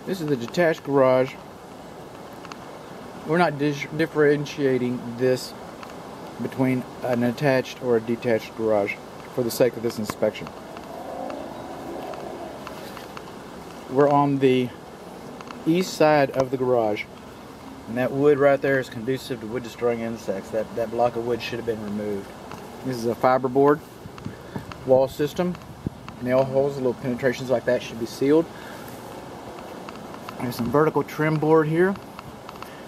This is the detached garage. We're not differentiating this between an attached or a detached garage for the sake of this inspection. We're on the east side of the garage, and that wood right there is conducive to wood destroying insects. That block of wood should have been removed. This is a fiberboard wall system. Nail holes, little penetrations like that should be sealed. There's some vertical trim board here.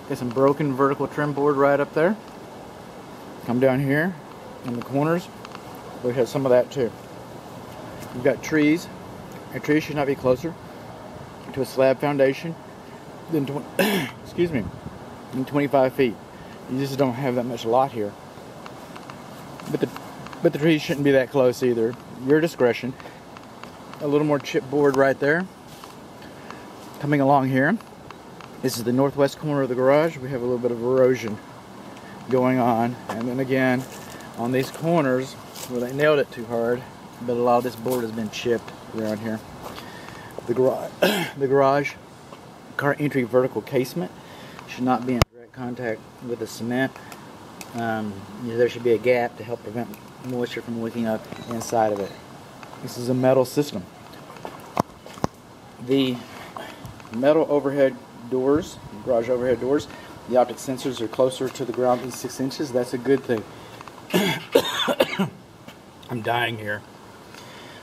There's some broken vertical trim board right up there. Come down here in the corners. We have some of that too. We've got trees. A tree should not be closer to a slab foundation than excuse me, than 25 feet. You just don't have that much lot here. But the trees shouldn't be that close either. Your discretion. A little more chipboard right there. Coming along here, this is the northwest corner of the garage. We have a little bit of erosion going on, and then again on these corners where they nailed it too hard, but a lot of this board has been chipped around here. The garage car entry vertical casement should not be in direct contact with the cement. There should be a gap to help prevent moisture from leaking up inside of it. This is a metal system. The metal overhead doors, garage overhead doors, the optic sensors are closer to the ground than 6 inches. That's a good thing. I'm dying here.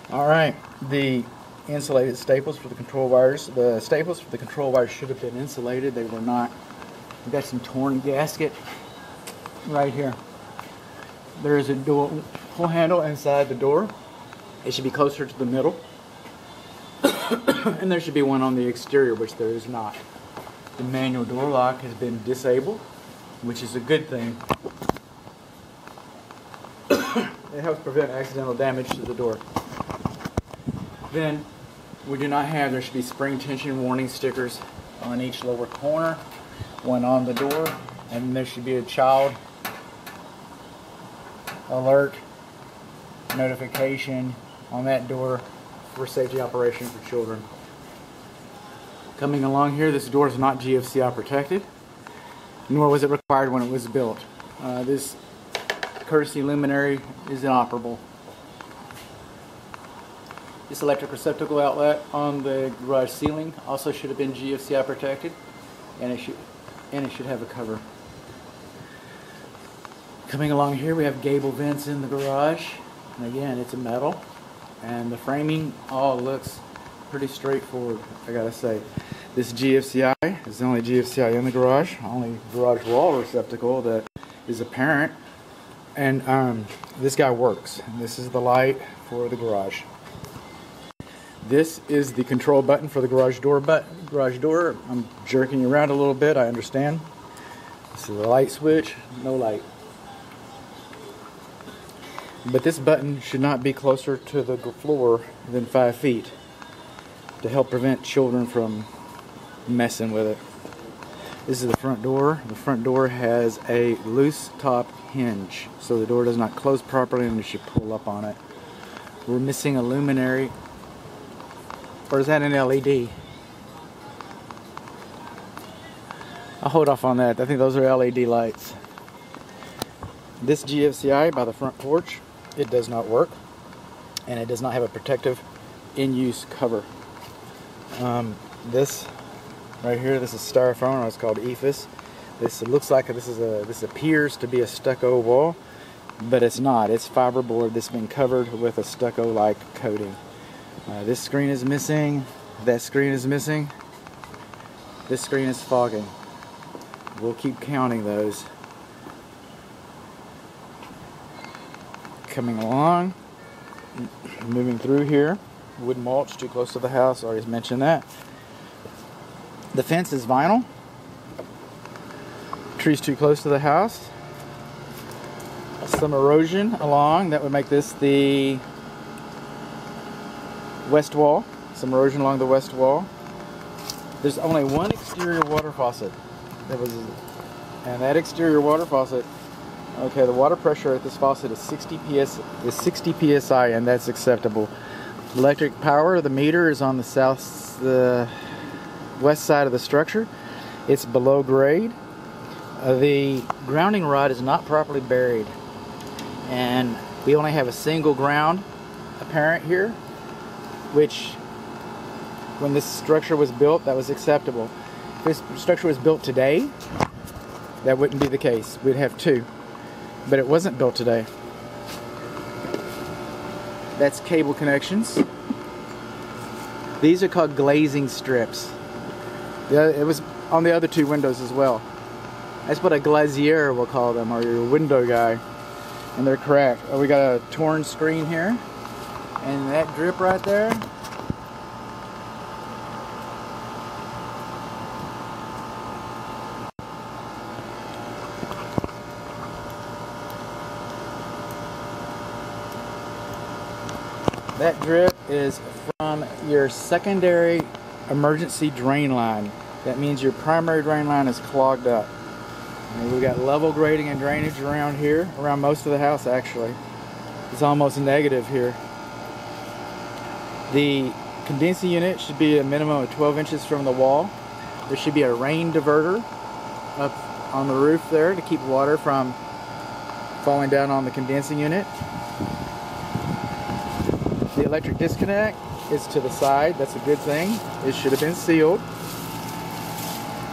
Alright, the insulated staples for the control wires. The staples for the control wires should have been insulated. They were not. We've got some torn gasket right here. There is a door pull handle inside the door. It should be closer to the middle. And there should be one on the exterior, which there is not. The manual door lock has been disabled, which is a good thing. It helps prevent accidental damage to the door. Then, we do not have, there should be spring tension warning stickers on each lower corner, one on the door, and there should be a child alert notification on that door for safety operation for children. Coming along here, this door is not GFCI protected, nor was it required when it was built. This courtesy luminary is inoperable. This electric receptacle outlet on the garage ceiling also should have been GFCI protected, and it should have a cover. Coming along here, we have gable vents in the garage, and again, it's a metal, and the framing all looks pretty straightforward, I gotta say. This GFCI is the only GFCI in the garage, only garage wall receptacle that is apparent, and this guy works. And this is the light for the garage. This is the control button for the garage door. I'm jerking you around a little bit, I understand. This is the light switch, no light. But this button should not be closer to the floor than 5 feet to help prevent children from messing with it. This is the front door. The front door has a loose top hinge, so the door does not close properly and you should pull up on it. We're missing a luminary. Or is that an LED? I'll hold off on that. I think those are LED lights. This GFCI by the front porch, it does not work, and it does not have a protective in-use cover. This right here, this is styrofoam, or it's called EFIS. This looks like this appears to be a stucco wall, but it's not. It's fiberboard that's been covered with a stucco-like coating. This screen is missing. That screen is missing. This screen is fogging. We'll keep counting those. Coming along, moving through here. Wood mulch too close to the house. Already mentioned that. The fence is vinyl. Trees too close to the house. Some erosion along. That would make this the west wall. Some erosion along the west wall. There's only one exterior water faucet. And that exterior water faucet, okay, the water pressure at this faucet is 60 psi, and that's acceptable. Electric power, the meter is on the south west side of the structure. It's below grade. The grounding rod is not properly buried, and we only have a single ground apparent here, which when this structure was built, that was acceptable. If this structure was built today, that wouldn't be the case. We'd have two, but it wasn't built today. That's cable connections. These are called glazing strips. It was on the other two windows as well. That's what a glazier will call them, or your window guy. And they're cracked. Oh, we got a torn screen here. And that drip right there. That drip is from your secondary emergency drain line. That means your primary drain line is clogged up. And we've got level grading and drainage around here, around most of the house actually. It's almost negative here. The condensing unit should be a minimum of 12 inches from the wall. There should be a rain diverter up on the roof there to keep water from falling down on the condensing unit. The electric disconnect is to the side. That's a good thing. It should have been sealed.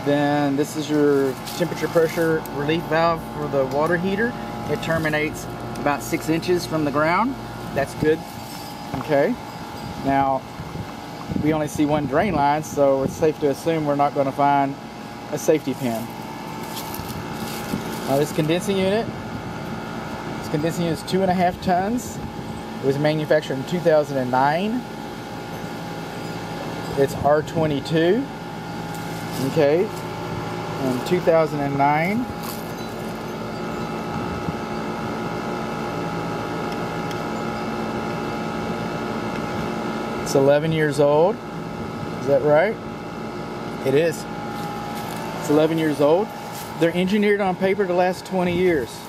Then this is your temperature pressure relief valve for the water heater. It terminates about 6 inches from the ground. That's good. Okay. Now, we only see one drain line, so it's safe to assume we're not going to find a safety pin. Now this condensing unit is 2.5 tons. It was manufactured in 2009. It's R22. Okay, in 2009. It's 11 years old. Is that right? It is. It's 11 years old. They're engineered on paper to last 20 years.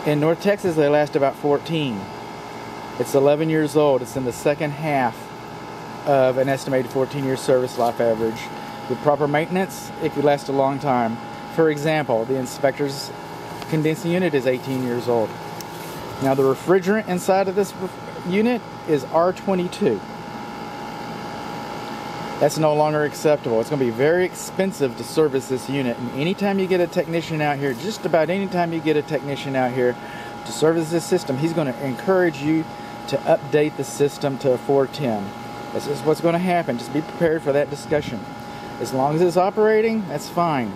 In North Texas, they last about 14. It's 11 years old. It's in the second half of an estimated 14-year service life average. With proper maintenance, it could last a long time. For example, the inspector's condensing unit is 18 years old. Now the refrigerant inside of this unit is R22. That's no longer acceptable. It's going to be very expensive to service this unit. And anytime you get a technician out here, just about anytime you get a technician out here to service this system, he's going to encourage you to update the system to a 410. This is what's going to happen. Just be prepared for that discussion. As long as it's operating, that's fine.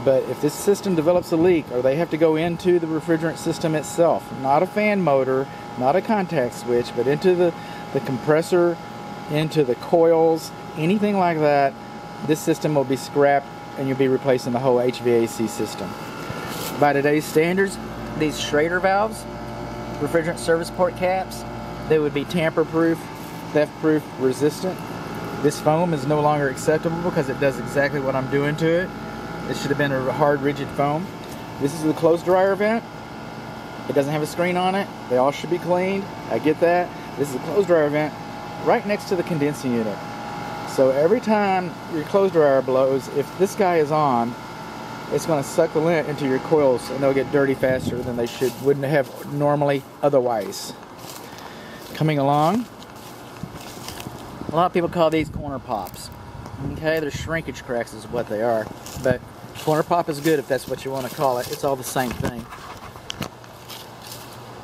But if this system develops a leak, or they have to go into the refrigerant system itself, not a fan motor, not a contact switch, but into the compressor, into the coils, anything like that, this system will be scrapped and you'll be replacing the whole HVAC system. By today's standards, these Schrader valves, refrigerant service port caps, they would be tamper-proof, theft-proof, resistant. This foam is no longer acceptable because it does exactly what I'm doing to it. It should have been a hard, rigid foam. This is the closed dryer vent. It doesn't have a screen on it. They all should be cleaned. I get that. This is a closed dryer vent right next to the condensing unit. So every time your clothes dryer blows, if this guy is on, it's going to suck the lint into your coils and they'll get dirty faster than they wouldn't have normally otherwise. Coming along, a lot of people call these corner pops. Okay, they're shrinkage cracks is what they are. But corner pop is good if that's what you want to call it. It's all the same thing.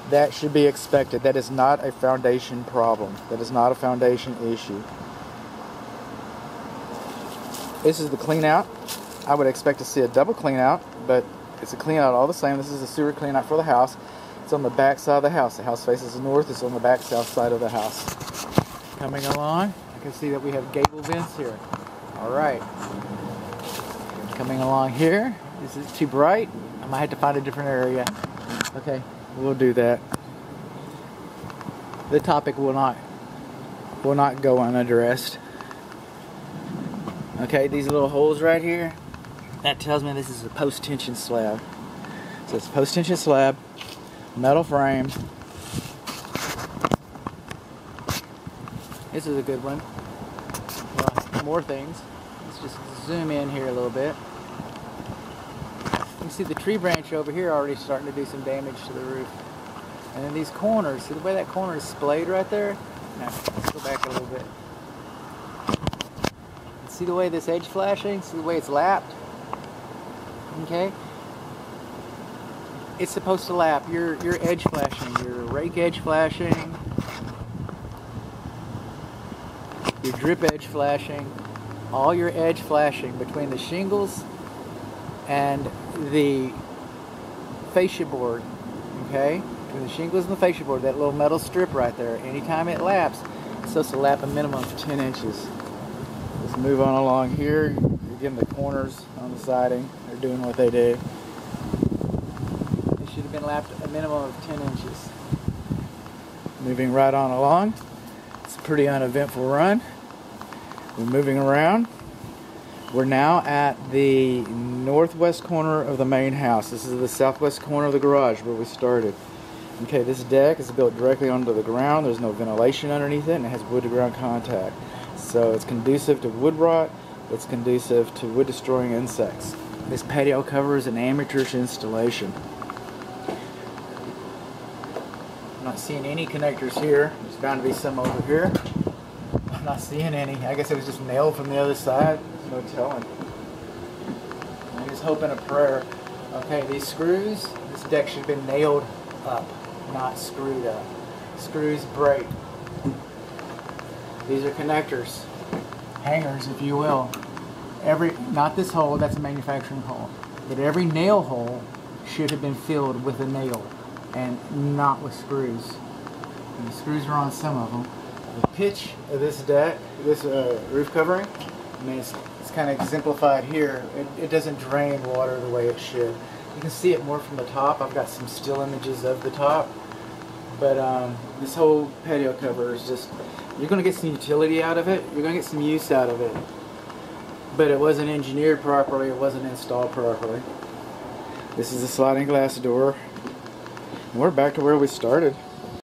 That should be expected. That is not a foundation problem. That is not a foundation issue. This is the clean out. I would expect to see a double clean out, but it's a clean out all the same. This is the sewer clean out for the house. It's on the back side of the house. The house faces north. It's on the back south side of the house. Coming along, I can see that we have gable vents here. All right. Coming along here. This is too bright. I might have to find a different area. Okay, we'll do that. The topic will not go unaddressed. Okay, these little holes right here, that tells me this is a post-tension slab. So it's a post-tension slab, metal frame. This is a good one. some more things. Let's just zoom in here a little bit. You can see the tree branch over here already starting to do some damage to the roof. And then these corners, see the way that corner is splayed right there? Now, let's go back a little bit. See the way this edge flashing? See the way it's lapped? Okay? It's supposed to lap your edge flashing, your rake edge flashing, your drip edge flashing, all your edge flashing between the shingles and the fascia board, okay? Between the shingles and the fascia board, that little metal strip right there, anytime it laps, it's supposed to lap a minimum of 10 inches. Let's move on along here. Again, the corners on the siding are doing what they do. They should have been lapped a minimum of 10 inches. Moving right on along. It's a pretty uneventful run. We're moving around. We're now at the northwest corner of the main house. This is the southwest corner of the garage where we started. Okay, this deck is built directly onto the ground. There's no ventilation underneath it, and it has wood to ground contact. So it's conducive to wood rot. It's conducive to wood destroying insects. This patio cover is an amateurish installation. I'm not seeing any connectors here. There's bound to be some over here. I'm not seeing any. I guess it was just nailed from the other side. There's no telling. I'm just hoping a prayer. Okay, these screws, this deck should have been nailed up, not screwed up. Screws break. These are connectors, hangers if you will. Not this hole, that's a manufacturing hole, but every nail hole should have been filled with a nail and not with screws. And the screws are on some of them. The pitch of this deck, this roof covering, I mean it's kind of exemplified here. It doesn't drain water the way it should. You can see it more from the top. I've got some still images of the top. But this whole patio cover is just, you're going to get some utility out of it. You're going to get some use out of it. But it wasn't engineered properly. It wasn't installed properly. This is a sliding glass door. And we're back to where we started.